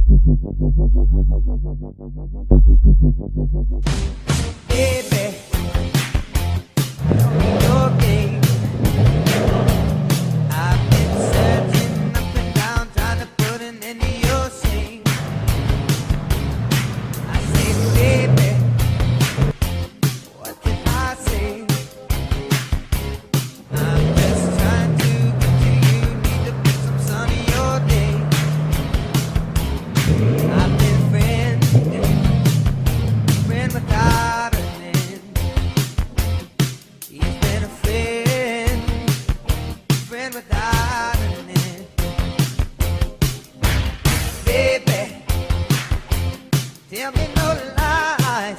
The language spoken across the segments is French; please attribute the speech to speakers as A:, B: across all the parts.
A: Baby, your game. I've been searching up and down, trying to put an end to your shame. I say, baby, what can I say? I'm just trying to get to you, need to put some sun in your day. I've been friend without an end. He's been a friend without an end. Baby, tell me no lies.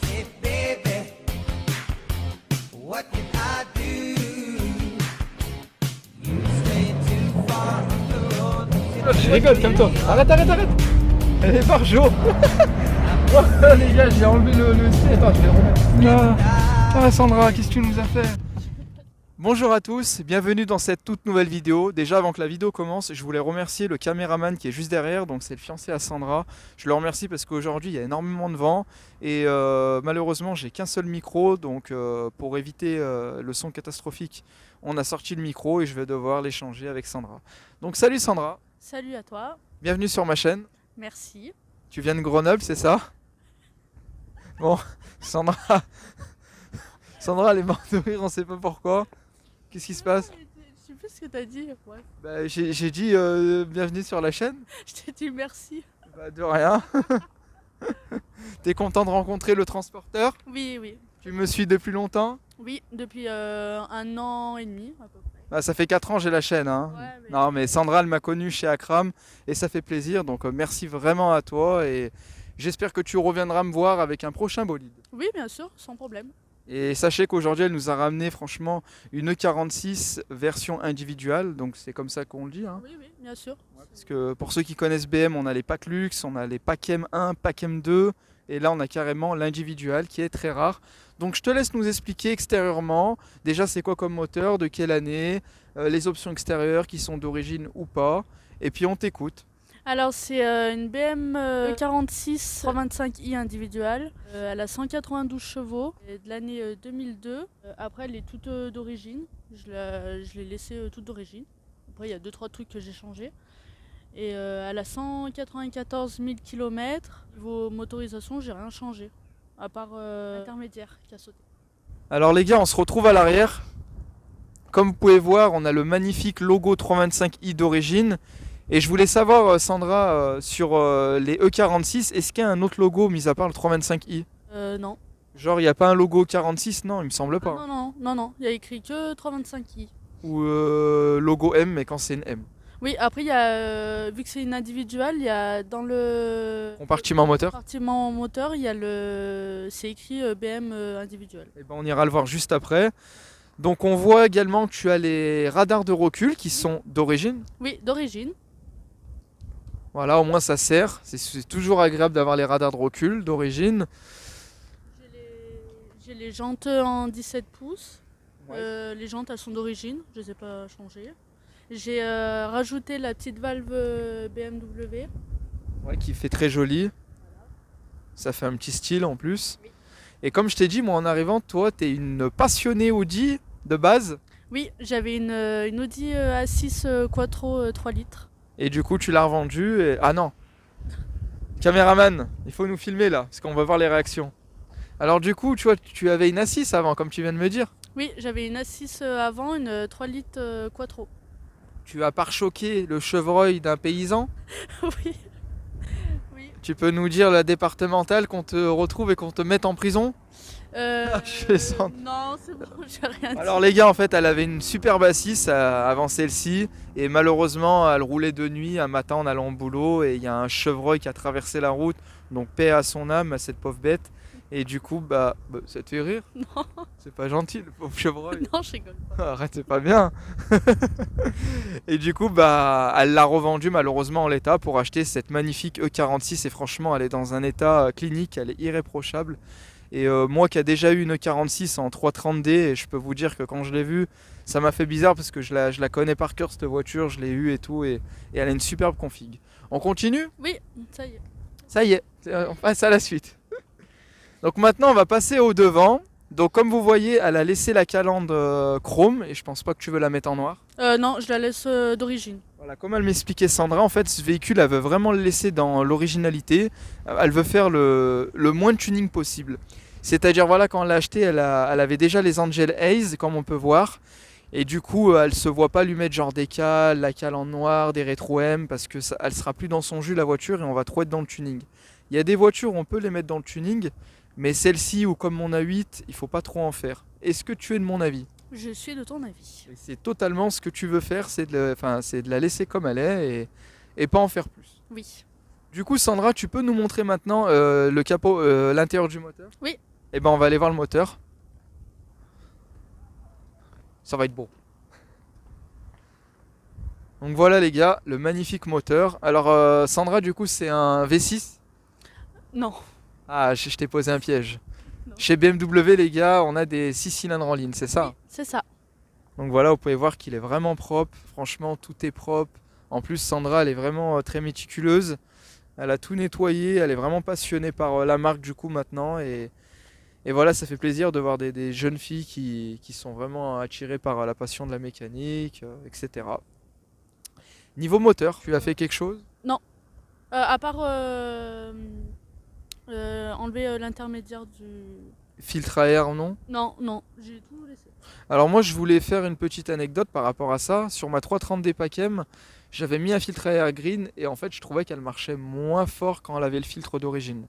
A: Say, baby, what can I do? You stay too far from the road.
B: Je rigole comme toi. Arrête. Elle est par jour. Oh, les gars, j'ai enlevé le C. Attends, je vais le remettre. Ah, Sandra, qu'est-ce que tu nous as fait? Bonjour à tous, bienvenue dans cette toute nouvelle vidéo. Déjà avant que la vidéo commence, je voulais remercier le caméraman qui est juste derrière, donc c'est le fiancé à Sandra. Je le remercie parce qu'aujourd'hui il y a énormément de vent et malheureusement j'ai qu'un seul micro, donc pour éviter le son catastrophique, on a sorti le micro et je vais devoir l'échanger avec Sandra. Donc salut Sandra,
C: Salut à toi,
B: bienvenue sur ma chaîne.
C: merci.
B: Tu viens de Grenoble, c'est ça? Bon, Sandra elle est morte de rire, on sait pas pourquoi. Qu'est-ce qui se passe?
C: Je sais plus ce que t'as dit. Ouais.
B: Bah, j'ai dit bienvenue sur la chaîne.
C: Je t'ai dit merci.
B: Bah, de rien. T'es content de rencontrer le transporteur?
C: Oui.
B: Tu me suis depuis longtemps?
C: Oui, depuis 1 an et demi à peu près.
B: Bah, ça fait 4 ans j'ai la chaîne. Hein.
C: Ouais, mais...
B: Non mais Sandra elle m'a connu chez Akram et ça fait plaisir. Donc merci vraiment à toi et j'espère que tu reviendras me voir avec un prochain bolide.
C: Oui, bien sûr, sans problème.
B: Et sachez qu'aujourd'hui elle nous a ramené franchement une E46 version individuelle. Donc c'est comme ça qu'on le dit. Hein.
C: Oui, bien sûr.
B: Parce que pour ceux qui connaissent BM, on a les packs luxe, on a les packs M1, pack M2, et là on a carrément l'individual qui est très rare. Donc je te laisse nous expliquer extérieurement, déjà c'est quoi comme moteur, de quelle année, les options extérieures qui sont d'origine ou pas, et puis on t'écoute.
C: Alors c'est une BM E46 325i individuelle. Elle a 192 chevaux, et de l'année 2002. Après elle est toute d'origine, je l'ai laissée toute d'origine. Après il y a 2-3 trucs que j'ai changés. Et elle a 194 000 km. Niveau motorisation, j'ai rien changé, à part l'intermédiaire qui a sauté.
B: Alors les gars, on se retrouve à l'arrière. Comme vous pouvez voir, on a le magnifique logo 325i d'origine. Et je voulais savoir, Sandra, sur les E46, est-ce qu'il y a un autre logo mis à part le 325i?
C: Non.
B: Genre, il n'y a pas un logo 46? Non, il me semble pas.
C: Non, il y a écrit que 325i.
B: Ou logo M, mais quand c'est une M.
C: Oui, après, il y a, vu que c'est une individuelle, il y a dans le
B: Compartiment moteur.
C: compartiment moteur, il y a c'est écrit BM individuel.
B: Et ben, on ira le voir juste après. Donc on voit également que tu as les radars de recul qui sont d'origine.
C: Oui, d'origine.
B: Voilà, au moins ça sert. C'est toujours agréable d'avoir les radars de recul d'origine.
C: J'ai les jantes en 17 pouces.
B: Ouais.
C: Les jantes, elles sont d'origine, je ne les ai pas changées. J'ai rajouté la petite valve BMW.
B: Ouais, qui fait très joli. Ça fait un petit style en plus.
C: Oui.
B: Et comme je t'ai dit, moi en arrivant, toi, tu es une passionnée Audi de base.
C: Oui, j'avais une Audi A6 Quattro 3 litres.
B: Et du coup, tu l'as revendue. Et... Ah non. Caméraman, il faut nous filmer là, parce qu'on va voir les réactions. Alors du coup, tu vois, tu avais une A6 avant, comme tu viens de me dire.
C: Oui, j'avais une A6 avant, une 3 litres Quattro.
B: Tu as pare-choqué le chevreuil d'un paysan.
C: Oui.
B: Tu peux nous dire la départementale qu'on te retrouve et qu'on te mette en prison? Je fais ça.
C: Non, c'est bon, j'ai rien dit.
B: Alors les gars, en fait, elle avait une superbe A6 avant celle-ci. Et malheureusement, elle roulait de nuit un matin en allant au boulot. Et il y a un chevreuil qui a traversé la route. Donc paix à son âme, à cette pauvre bête. Et du coup, ça te fait rire?
C: Non.
B: C'est pas gentil, le pauvre chevreuil.
C: Non, je rigole pas.
B: Arrête, c'est pas bien. Et du coup, elle l'a revendu malheureusement en l'état pour acheter cette magnifique E46. Et franchement, elle est dans un état clinique, elle est irréprochable. Et moi qui a déjà eu une 46 en 330D, et je peux vous dire que quand je l'ai vue, ça m'a fait bizarre parce que je la connais par cœur cette voiture, je l'ai eue et tout, et elle a une superbe config. On continue?
C: Oui, ça y est.
B: Ça y est, on passe à la suite. Donc maintenant on va passer au devant. Donc comme vous voyez, elle a laissé la calandre chrome, et je pense pas que tu veux la mettre en noir.
C: Non, je la laisse d'origine.
B: Voilà, comme elle m'expliquait Sandra, en fait ce véhicule elle veut vraiment le laisser dans l'originalité. Elle veut faire le moins de tuning possible. C'est-à-dire voilà, quand elle l'a acheté, elle avait déjà les Angel Haze comme on peut voir. Et du coup elle se voit pas lui mettre genre des cales, la cale en noir, des rétro M, parce que elle sera plus dans son jus la voiture et on va trop être dans le tuning. Il y a des voitures où on peut les mettre dans le tuning, mais celle-ci ou comme mon A8, il faut pas trop en faire. Est-ce que tu es de mon avis?
C: Je suis de ton avis.
B: Et c'est totalement ce que tu veux faire, c'est de la laisser comme elle est et pas en faire plus.
C: Oui.
B: Du coup, Sandra, tu peux nous montrer maintenant le capot, l'intérieur du moteur?
C: Oui.
B: Et ben, on va aller voir le moteur. Ça va être beau. Donc voilà les gars, le magnifique moteur. Alors Sandra, du coup, c'est un V6?
C: Non.
B: Ah, je t'ai posé un piège.
C: Non.
B: Chez BMW, les gars, on a des 6 cylindres en ligne, c'est ça?
C: Oui, c'est ça.
B: Donc voilà, vous pouvez voir qu'il est vraiment propre. Franchement, tout est propre. En plus, Sandra, elle est vraiment très méticuleuse. Elle a tout nettoyé. Elle est vraiment passionnée par la marque du coup maintenant. Et voilà, ça fait plaisir de voir des jeunes filles qui sont vraiment attirées par la passion de la mécanique, etc. Niveau moteur, tu as fait quelque chose?
C: Non. À part enlever l'intermédiaire du...
B: Filtre à air, non?
C: Non, non, j'ai tout laissé.
B: Alors moi, je voulais faire une petite anecdote par rapport à ça. Sur ma 330D Pacem, j'avais mis un filtre à air green et en fait, je trouvais qu'elle marchait moins fort quand elle avait le filtre d'origine.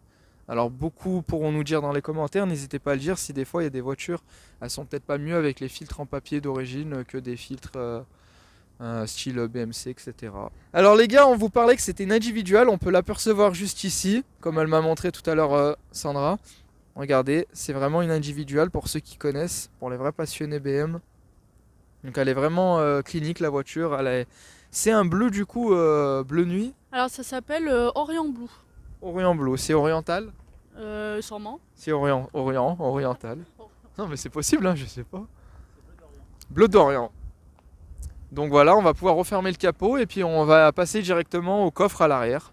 B: Alors beaucoup pourront nous dire dans les commentaires, n'hésitez pas à le dire si des fois il y a des voitures, elles sont peut-être pas mieux avec les filtres en papier d'origine que des filtres style BMC, etc. Alors les gars, on vous parlait que c'était une individuelle, on peut l'apercevoir juste ici, comme elle m'a montré tout à l'heure Sandra. Regardez, c'est vraiment une individuelle pour ceux qui connaissent, pour les vrais passionnés BM. Donc elle est vraiment clinique la voiture. C'est un bleu du coup, bleu nuit.
C: Alors ça s'appelle Orient Blue.
B: Orient Blue, c'est oriental?
C: Sûrement.
B: C'est oriental. Non mais c'est possible, hein, je sais pas. Bleu d'Orient. Donc voilà, on va pouvoir refermer le capot et puis on va passer directement au coffre à l'arrière.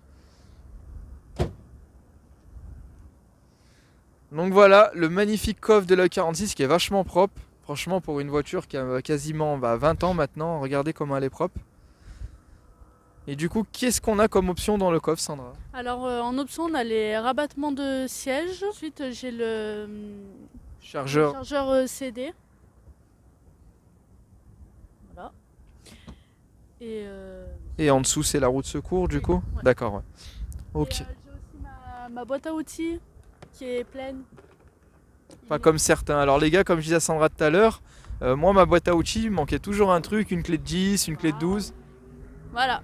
B: Donc voilà, le magnifique coffre de la 46 qui est vachement propre. Franchement, pour une voiture qui a quasiment 20 ans maintenant, regardez comment elle est propre. Et du coup, qu'est-ce qu'on a comme option dans le coffre, Sandra?
C: Alors en option, on a les rabattements de siège. Ensuite, j'ai le
B: Chargeur.
C: chargeur CD. Voilà.
B: Et en dessous, c'est la roue de secours, du coup?
C: Ouais.
B: D'accord, ouais. Ok.
C: J'ai aussi ma boîte à outils qui est pleine.
B: Pas comme certains. Alors les gars, comme je disais à Sandra tout à l'heure, moi, ma boîte à outils, il manquait toujours un truc, une clé de 10, une clé de 12.
C: Voilà.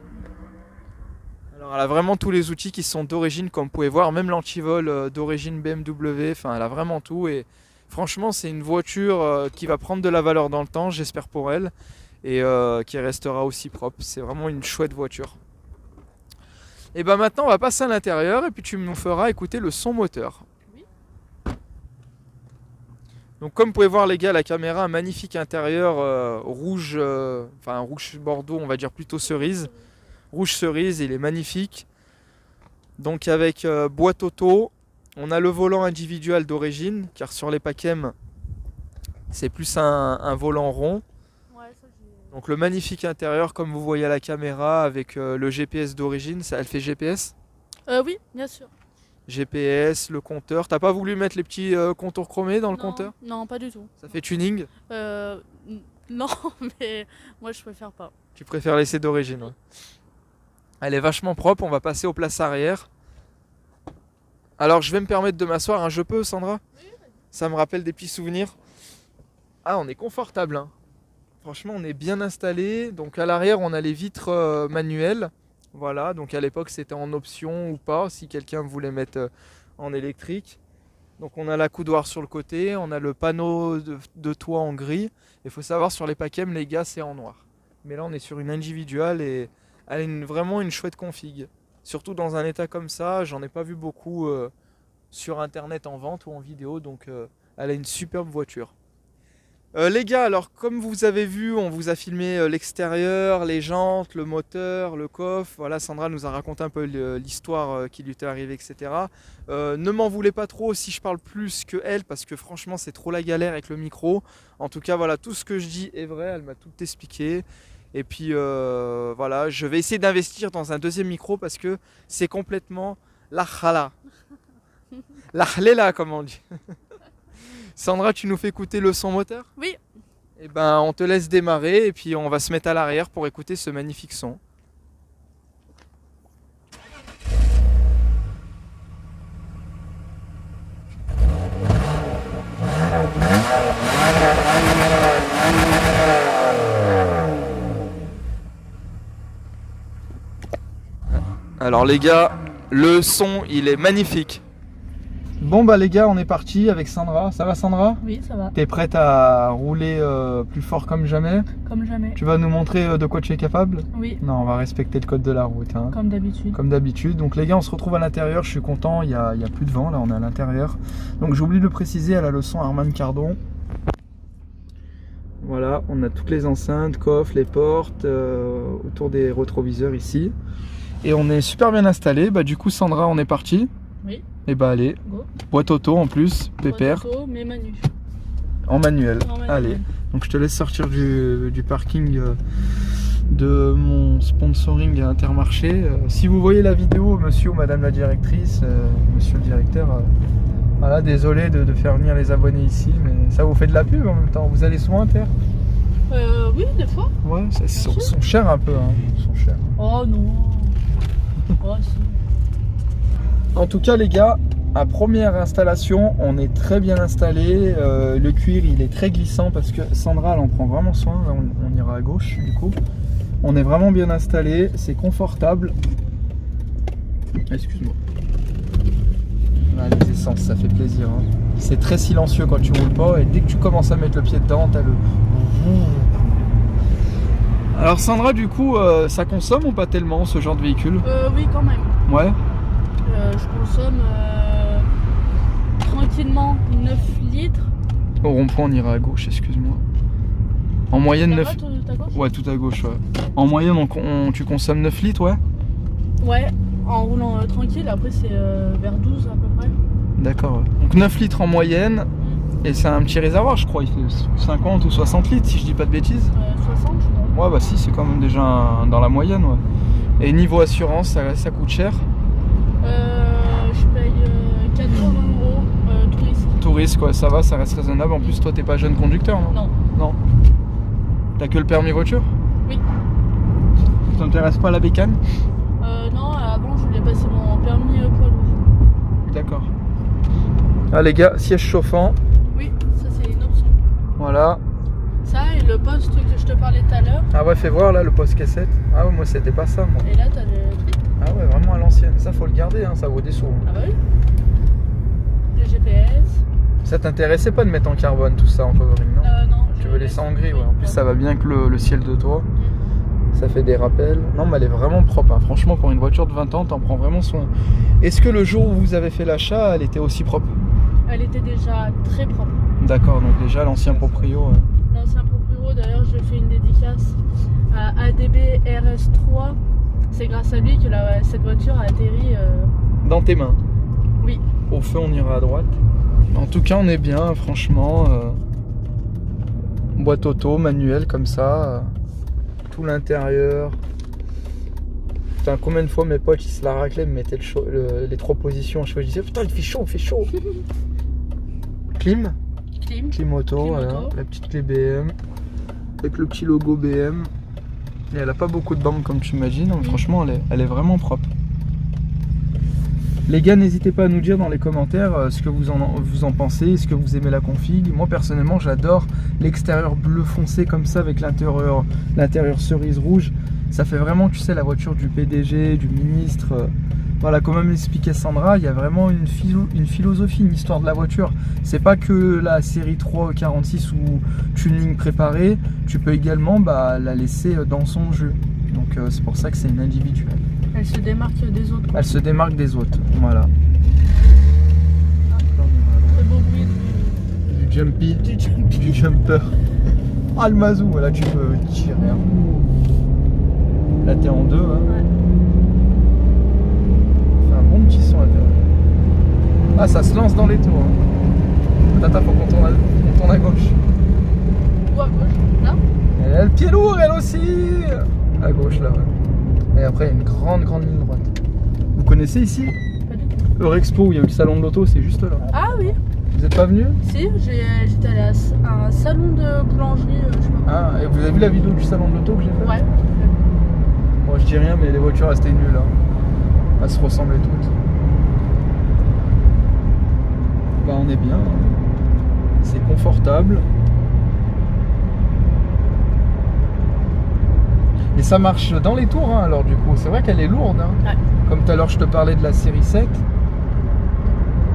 B: Alors elle a vraiment tous les outils qui sont d'origine, comme vous pouvez voir, même l'antivol d'origine BMW, enfin elle a vraiment tout et franchement c'est une voiture qui va prendre de la valeur dans le temps, j'espère pour elle, et qui restera aussi propre. C'est vraiment une chouette voiture. Et ben maintenant on va passer à l'intérieur et puis tu nous feras écouter le son moteur.
C: Oui.
B: Donc comme vous pouvez voir les gars, la caméra a un magnifique intérieur rouge, enfin rouge bordeaux, on va dire plutôt cerise. Rouge cerise, il est magnifique. Donc avec boîte auto, on a le volant individuel d'origine, car sur les Pacem, c'est plus un volant rond.
C: Ouais, ça,
B: Donc le magnifique intérieur, comme vous voyez à la caméra, avec le GPS d'origine, elle fait GPS.
C: oui, bien sûr.
B: GPS, le compteur. T'as pas voulu mettre les petits contours chromés dans le compteur?
C: Non, pas du tout.
B: Ça fait tuning?
C: Non, mais moi je préfère pas.
B: Tu préfères laisser d'origine, ouais. Elle est vachement propre, on va passer aux places arrière. Alors je vais me permettre de m'asseoir, hein. Je peux Sandra?
C: Oui, vas-y.
B: Ça me rappelle des petits souvenirs. Ah, on est confortable, hein. Franchement on est bien installé. Donc à l'arrière on a les vitres manuelles. Voilà, donc à l'époque c'était en option ou pas, si quelqu'un voulait mettre en électrique. Donc on a la coudoir sur le côté, on a le panneau de toit en gris. Il faut savoir sur les Pacem les gars c'est en noir. Mais là on est sur une individuelle et elle a vraiment une chouette config. Surtout dans un état comme ça, j'en ai pas vu beaucoup sur internet en vente ou en vidéo, donc elle a une superbe voiture. Les gars, alors comme vous avez vu, on vous a filmé l'extérieur, les jantes, le moteur, le coffre. Voilà, Sandra nous a raconté un peu l'histoire qui lui était arrivée, etc. Ne m'en voulez pas trop si je parle plus que elle, parce que franchement c'est trop la galère avec le micro. En tout cas voilà, tout ce que je dis est vrai, elle m'a tout expliqué. Et puis voilà, je vais essayer d'investir dans un deuxième micro parce que c'est complètement la khala. La khlela comme on dit. Sandra, tu nous fais écouter le son moteur ?
C: Oui.
B: Eh ben, on te laisse démarrer et puis on va se mettre à l'arrière pour écouter ce magnifique son. Alors les gars, le son, il est magnifique. Bon bah les gars, on est parti avec Sandra. Ça va Sandra ?
C: Oui, ça va.
B: T'es prête à rouler plus fort comme jamais ?
C: Comme jamais.
B: Tu vas nous montrer de quoi tu es capable ?
C: Oui.
B: Non, on va respecter le code de la route. Hein.
C: Comme d'habitude.
B: Comme d'habitude. Donc les gars, on se retrouve à l'intérieur. Je suis content, il y a plus de vent là, on est à l'intérieur. Donc j'ai oublié de le préciser à la leçon Harman Kardon. Voilà, on a toutes les enceintes, coffres, les portes, autour des rétroviseurs ici. Et on est super bien installé. Bah du coup Sandra, on est parti.
C: Oui.
B: Et bah allez,
C: Go.
B: Boîte auto en plus, pépère.
C: Boîte auto, mais manu.
B: En manuel.
C: En manuel.
B: Allez, donc je te laisse sortir du parking de mon sponsoring à Intermarché. Si vous voyez la vidéo, monsieur ou madame la directrice, monsieur le directeur, voilà, désolé de faire venir les abonnés ici, mais ça vous fait de la pub en même temps. Vous allez souvent à Inter ?
C: Oui, des fois.
B: Ouais, ils sont chers un peu. Hein. Ils sont chers.
C: Oh non. Oh si.
B: En tout cas les gars, à première installation, on est très bien installé. Le cuir il est très glissant parce que Sandra elle en prend vraiment soin. Là, on ira à gauche du coup. On est vraiment bien installé, c'est confortable. Excuse-moi. Ah, les essences, ça fait plaisir. Hein. C'est très silencieux quand tu roules pas et dès que tu commences à mettre le pied dedans, t'as le... Alors Sandra, du coup, ça consomme ou pas tellement ce genre de véhicule ?
C: Oui, quand même.
B: Ouais.
C: Je consomme tranquillement 9 litres.
B: Au rond-point, on ira à gauche, excuse-moi. En moyenne, 9...
C: Ta gauche ?
B: Ouais, tout à gauche, ouais. En moyenne, tu consommes 9 litres, ouais ?
C: Ouais, en roulant tranquille, après c'est vers 12 à peu près.
B: D'accord, ouais. Donc 9 litres en moyenne, et c'est un petit réservoir, je crois, il fait 50 ou 60 litres, si je dis pas de bêtises.
C: 60, je crois.
B: Ouais, bah si, c'est quand même déjà dans la moyenne, ouais. Et niveau assurance, ça coûte cher ?
C: Je paye 80 € tout risque.
B: Tout risque, ouais, ça va, ça reste raisonnable. En plus, toi, t'es pas jeune conducteur, non ?
C: Non.
B: Non. T'as que le permis voiture ?
C: Oui.
B: Ça t'intéresse pas la bécane ?
C: Non, avant je voulais passer mon permis poids lourd.
B: D'accord. Ah les gars, siège chauffant.
C: Oui, ça c'est une option.
B: Voilà.
C: Ça et le poste que je te parlais tout à l'heure.
B: Ah ouais, fais voir là le poste cassette. Ah ouais, moi c'était pas ça, moi.
C: Et là t'as le truc.
B: Ah ouais, vraiment à l'ancienne. Ça faut le garder, hein, ça vaut des sous.
C: Ah bah oui. Le GPS.
B: Ça t'intéressait pas de mettre en carbone tout ça en covering, non ?
C: Non.
B: Tu veux laisser en gris, ouais. En plus ça va bien que le ciel de toit. Ça fait des rappels. Non mais elle est vraiment propre, hein. Franchement pour une voiture de 20 ans, t'en prends vraiment soin. Est-ce que le jour où vous avez fait l'achat, elle était aussi propre ?
C: Elle était déjà très propre.
B: D'accord, donc déjà l'ancien proprio.
C: L'ancien proprio, d'ailleurs je fais une dédicace à ADB RS3. C'est grâce à lui que cette voiture a atterri.
B: Dans tes mains.
C: Oui.
B: Au feu on ira à droite. En tout cas on est bien, franchement. Boîte auto, manuel comme ça. Tout l'intérieur. Putain, combien de fois mes potes ils se la raclaient, me mettaient les 3 positions. Je disais putain il fait chaud, Clim auto, voilà. La petite clé BM. Avec le petit logo BM. Et elle a pas beaucoup de bandes comme tu imagines. Mais franchement elle est vraiment propre. Les gars, n'hésitez pas à nous dire dans les commentaires ce que vous en pensez, ce que vous aimez la config. Moi personnellement j'adore l'extérieur bleu foncé comme ça avec l'intérieur cerise rouge. Ça fait vraiment, tu sais, la voiture du PDG, du ministre. Voilà, comme l'expliquait Sandra, il y a vraiment une philosophie, une histoire de la voiture. C'est pas que la série 3 46 ou tuning préparé, tu peux également la laisser dans son jeu. Donc c'est pour ça que c'est une individuelle.
C: Elle se démarque des autres.
B: Elle se démarque des autres, voilà. jumpy,
C: Du jumpy.
B: du jumper. Ah, le mazou, là tu peux tirer. Hein. Là t'es en deux. Hein.
C: Ouais.
B: Fait un bon petit son à l'intérieur. Ah, ça se lance dans les tours. Hein. Tata, faut qu'on tourne à gauche.
C: Ou à gauche, là.
B: Elle a le pied lourd, elle aussi. À gauche, là, ouais. Et après, il y a une grande ligne droite. Vous connaissez ici
C: Pas du tout.
B: Eurexpo, où il y a eu le salon de l'auto, c'est juste là.
C: Ah oui,
B: Vous êtes pas venu?
C: si, j'étais allée à un salon de boulangerie, je sais pas.
B: Ah, et vous avez vu la vidéo du salon de l'auto que j'ai fait?
C: Ouais.
B: Bon, je dis rien, mais les voitures restaient nulles. Hein. Elles se ressemblaient toutes. Bah, on est bien. C'est confortable. Et ça marche dans les tours, hein, alors du coup. C'est vrai qu'elle est lourde. Hein.
C: Ouais.
B: Comme tout à l'heure, je te parlais de la série 7.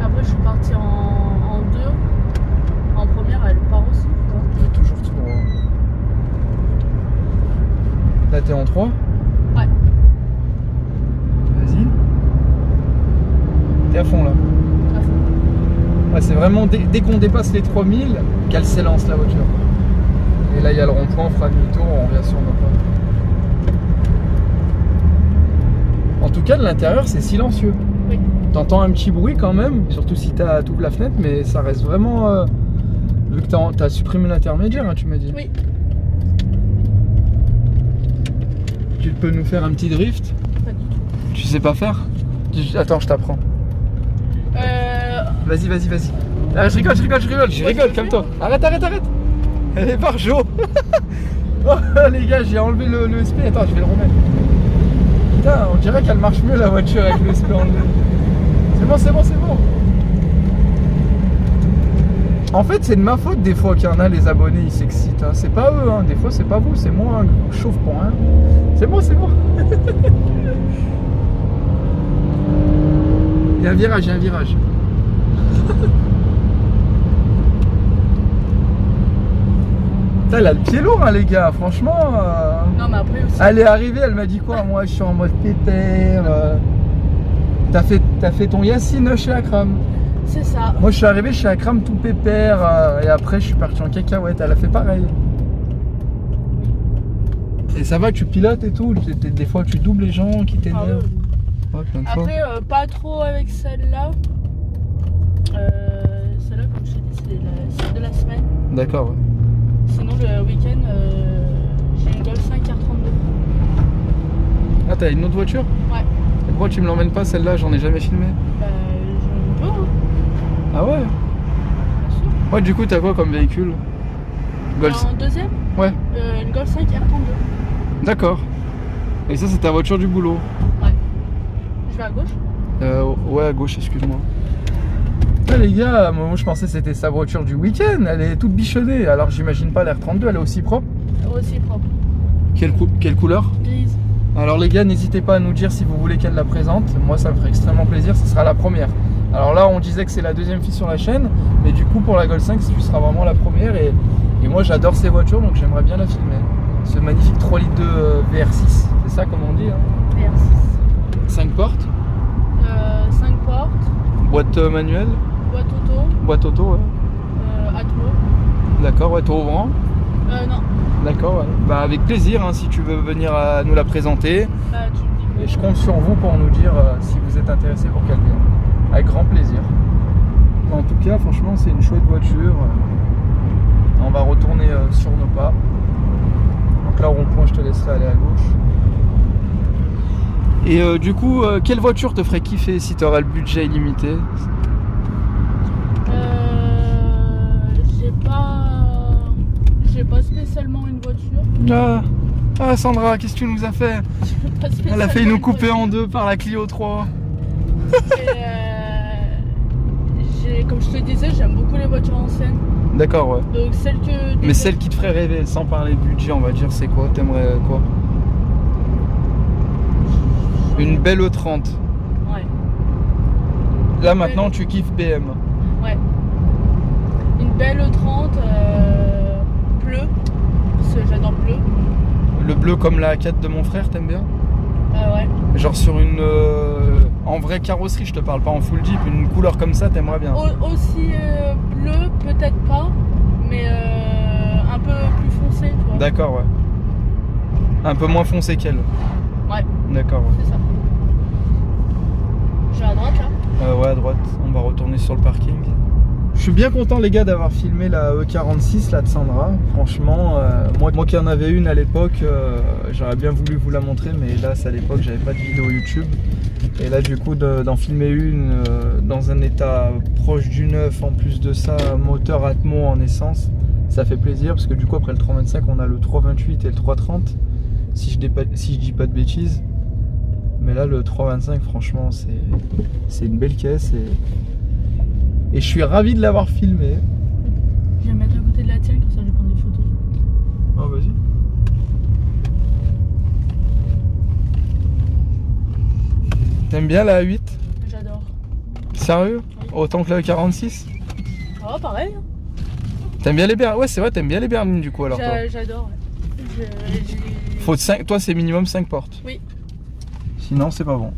C: Après, je suis partie en 2. En première, elle part aussi. tu vois.
B: Elle est toujours tout droit. Là, t'es en 3.
C: Ouais.
B: Vas-y. T'es à fond, là.
C: À fond.
B: Ouais, c'est vraiment dès qu'on dépasse les 3000 qu'elle s'élance, la voiture. Et là, il y a le rond-point, on fera demi-tour, on revient sur nos pas. En tout cas, de l'intérieur, c'est silencieux.
C: Oui.
B: T'entends un petit bruit quand même, surtout si t'ouvres la fenêtre, mais ça reste vraiment... vu que t'as supprimé l'intermédiaire, hein, tu m'as dit.
C: Oui.
B: Tu peux nous faire un petit drift?
C: Pas du tout.
B: Tu sais pas faire? Attends, je t'apprends. Vas-y. Ah, je rigole, calme-toi. Arrête. Elle est par jour. Oh les gars, j'ai enlevé le SP. Attends, je vais le remettre. Putain, on dirait qu'elle marche mieux la voiture avec le SP enlevé. C'est bon. En fait, c'est de ma faute des fois qu'il y en a, les abonnés, ils s'excitent. Hein. C'est pas eux, hein. Des fois, c'est pas vous, c'est moi. Hein. Je chauffe pour rien. C'est bon. Il y a un virage. Putain, elle a le pied lourd, hein, les gars, franchement.
C: Non, mais après aussi.
B: Elle est arrivée, elle m'a dit quoi? Moi, je suis en mode pépère. T'as fait ton Yacine chez Akram.
C: C'est ça.
B: Moi, je suis arrivé chez Akram tout pépère. Et après, je suis parti en cacahuète. Elle a fait pareil. Et ça va, tu pilotes et tout. Des fois, tu doubles les gens qui t'énervent. Ouais, plein de fois.
C: Après, pas trop avec celle-là. Celle-là, comme je t'ai dit, c'est celle de la semaine.
B: D'accord, ouais.
C: Sinon, le week-end, j'ai une Golf 5 R32.
B: Ah, t'as une autre voiture?
C: Ouais.
B: Et pourquoi tu me l'emmènes pas celle-là? J'en ai jamais filmé.
C: Bah, je peux, hein.
B: Ah ouais?
C: Bien sûr.
B: Ouais, du coup, t'as quoi comme véhicule? Golf.
C: En deuxième,
B: Ouais,
C: une Golf 5 R32.
B: d'accord. Et ça, c'est ta voiture du boulot?
C: Ouais. Je vais à gauche.
B: Ouais, à gauche, excuse-moi. Ah, les gars, moi je pensais que c'était sa voiture du week-end. Elle est toute bichonnée. Alors, j'imagine pas l'R32, elle est aussi propre.
C: Aussi propre.
B: Quelle couleur?
C: Grise.
B: Alors, les gars, n'hésitez pas à nous dire si vous voulez qu'elle la présente. Moi, ça me ferait extrêmement plaisir. Ce sera la première. Alors là, on disait que c'est la deuxième fille sur la chaîne. Mais du coup, pour la Golf 5, tu seras vraiment la première. Et moi, j'adore ces voitures, donc j'aimerais bien la filmer. Ce magnifique 3 litres de VR6. C'est ça, comme on dit, hein.
C: VR6.
B: 5 portes.
C: 5 portes.
B: Boîte manuelle.
C: Boîte auto.
B: Boîte auto, ouais.
C: Atmo.
B: D'accord, ouais, tour ouvrant.
C: Non.
B: D'accord, ouais. Bah, avec plaisir, hein, si tu veux venir nous la présenter.
C: Bah, tu me
B: Et
C: dis.
B: je compte sur vous pour nous dire si vous êtes intéressé pour qu'elle vienne. Avec grand plaisir. En tout cas, franchement, c'est une chouette voiture. On va retourner sur nos pas. Donc là, au rond-point, je te laisserai aller à gauche. Et du coup, quelle voiture te ferait kiffer si tu aurais le budget illimité?
C: J'ai pas spécialement une voiture.
B: Ah Sandra, qu'est-ce que tu nous as fait?
C: Pas
B: Elle a failli
C: spécialement
B: nous
C: une
B: couper
C: voiture.
B: en deux par la Clio 3.
C: Comme je te disais, j'aime beaucoup les voitures anciennes.
B: D'accord, ouais.
C: Donc celle que.
B: Mais celle qui te ferait rêver, sans parler de budget, on va dire, c'est quoi? T'aimerais quoi? Une belle E30.
C: Ouais.
B: Là maintenant tu kiffes BM.
C: Ouais. Une belle E30 bleu. Parce que j'adore bleu.
B: Le bleu comme la A4 de mon frère, t'aimes bien?
C: Ah ouais.
B: Genre sur une... en vraie carrosserie, je te parle pas en full Jeep, une couleur comme ça, t'aimerais bien?
C: Aussi bleu, peut-être pas, mais un peu plus foncé, tu vois.
B: D'accord, ouais. Un peu moins foncé qu'elle.
C: Ouais.
B: D'accord, ouais.
C: C'est ça. Je vais à droite là.
B: Ouais, à droite, on va retourner sur le parking. Je suis bien content les gars d'avoir filmé la E46 là de Sandra. Franchement, moi qui en avais une à l'époque, j'aurais bien voulu vous la montrer, mais hélas à l'époque j'avais pas de vidéo YouTube. Et là du coup d'en filmer une dans un état proche du neuf, en plus de ça, moteur Atmo en essence, ça fait plaisir parce que du coup après le 325 on a le 328 et le 330, si je dis pas de bêtises. Mais là le 325 franchement c'est une belle caisse et je suis ravi de l'avoir filmé.
C: Je vais mettre à côté de la tienne, comme ça je vais prendre des photos.
B: Oh vas-y. T'aimes bien la A8?
C: J'adore.
B: Sérieux?
C: Oui.
B: Autant que la E46?
C: Ah pareil.
B: T'aimes bien les berlines? Ouais c'est vrai, t'aimes bien les berlines du coup alors toi.
C: J'adore. Ouais.
B: Faut 5... Toi c'est minimum 5 portes.
C: Oui.
B: Sinon c'est pas bon.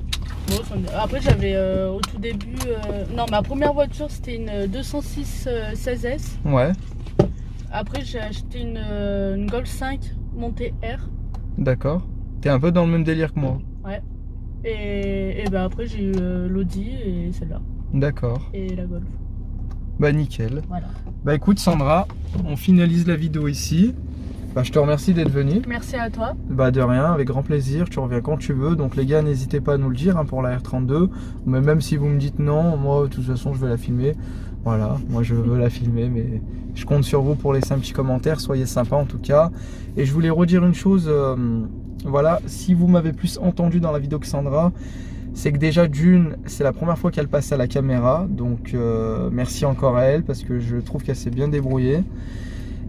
C: Bon, après j'avais au tout début... Non, ma première voiture c'était une 206 16S.
B: Ouais.
C: Après j'ai acheté une Golf 5 montée R.
B: D'accord. T'es un peu dans le même délire que moi.
C: Ouais. Et bah après j'ai eu l'Audi et celle-là.
B: D'accord.
C: Et la Golf.
B: Bah nickel.
C: Voilà.
B: Bah écoute Sandra, on finalise la vidéo ici. Bah, je te remercie d'être venu.
C: Merci à toi.
B: Bah de rien, avec grand plaisir, tu reviens quand tu veux. Donc les gars, n'hésitez pas à nous le dire hein, pour la R32. Mais même si vous me dites non, moi de toute façon je vais la filmer. Voilà, moi je veux la filmer, mais je compte sur vous pour laisser un petit commentaire. Soyez sympa en tout cas. Et je voulais redire une chose, voilà, si vous m'avez plus entendu dans la vidéo que Sandra, c'est que déjà d'une, c'est la première fois qu'elle passe à la caméra. Donc merci encore à elle parce que je trouve qu'elle s'est bien débrouillée.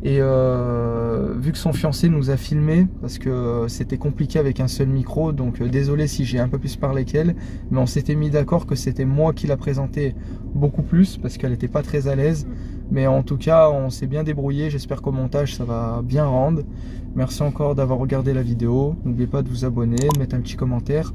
B: Et vu que son fiancé nous a filmé, parce que c'était compliqué avec un seul micro, donc désolé si j'ai un peu plus parlé qu'elle, mais on s'était mis d'accord que c'était moi qui la présentais beaucoup plus, parce qu'elle n'était pas très à l'aise. Mais en tout cas, on s'est bien débrouillé, j'espère qu'au montage ça va bien rendre. Merci encore d'avoir regardé la vidéo, n'oubliez pas de vous abonner, de mettre un petit commentaire.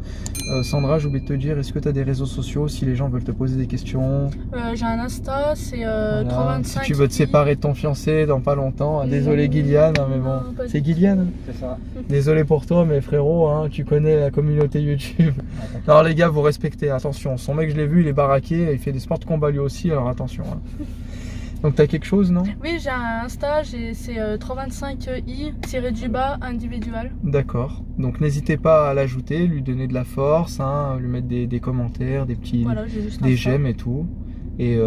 B: Sandra, j'ai oublié de te dire, est-ce que tu as des réseaux sociaux si les gens veulent te poser des questions?
C: J'ai un Insta, c'est
B: Voilà.
C: 325.
B: Si tu veux te séparer de ton fiancé dans pas longtemps, hein, désolé Gillian, hein, mais bon,
C: Non, pas
B: c'est
C: du
B: Gillian hein?
D: C'est ça.
B: Désolé pour toi, mais frérot, hein, tu connais la communauté YouTube. Alors les gars, vous respectez, attention, son mec je l'ai vu, il est baraqué, il fait des sports de combat lui aussi, alors attention. Hein. Donc t'as quelque chose, non?
C: Oui, j'ai un Insta, c'est 325i individual.
B: D'accord. Donc n'hésitez pas à l'ajouter, lui donner de la force, hein, lui mettre des commentaires, des petits,
C: Voilà, j'ai juste
B: des
C: Insta.
B: j'aime et tout. Et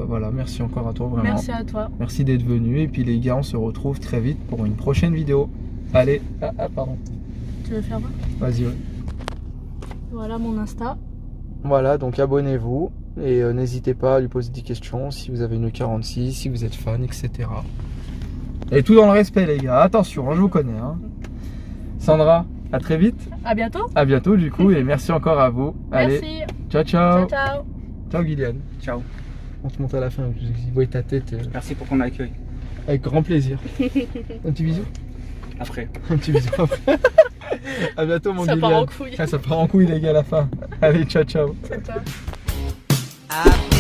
B: voilà, merci encore à toi vraiment.
C: Merci à toi.
B: Merci d'être venu et puis les gars, on se retrouve très vite pour une prochaine vidéo. Allez, pardon.
C: Tu veux faire quoi?
B: Vas-y. Ouais.
C: Voilà mon Insta.
B: Voilà, donc abonnez-vous et n'hésitez pas à lui poser des questions si vous avez une 46, si vous êtes fan, etc. Et tout dans le respect les gars, attention, je vous connais. Hein. Sandra, à très vite.
C: À bientôt.
B: À bientôt du coup et merci encore à vous. Allez,
C: Merci.
B: ciao ciao.
C: Ciao, ciao.
B: Ciao Gillian.
D: Ciao.
B: On te monte à la fin, je vois ta tête.
D: Merci pour ton accueil.
B: Avec grand plaisir. Un petit bisou.
D: Après.
B: Un petit bisou après. À bientôt mon
C: Ça
B: Gillian.
C: part en couille.
B: Ah, ça part en couille les gars à la fin. Allez, ciao ciao.
C: Ciao, ciao.
A: I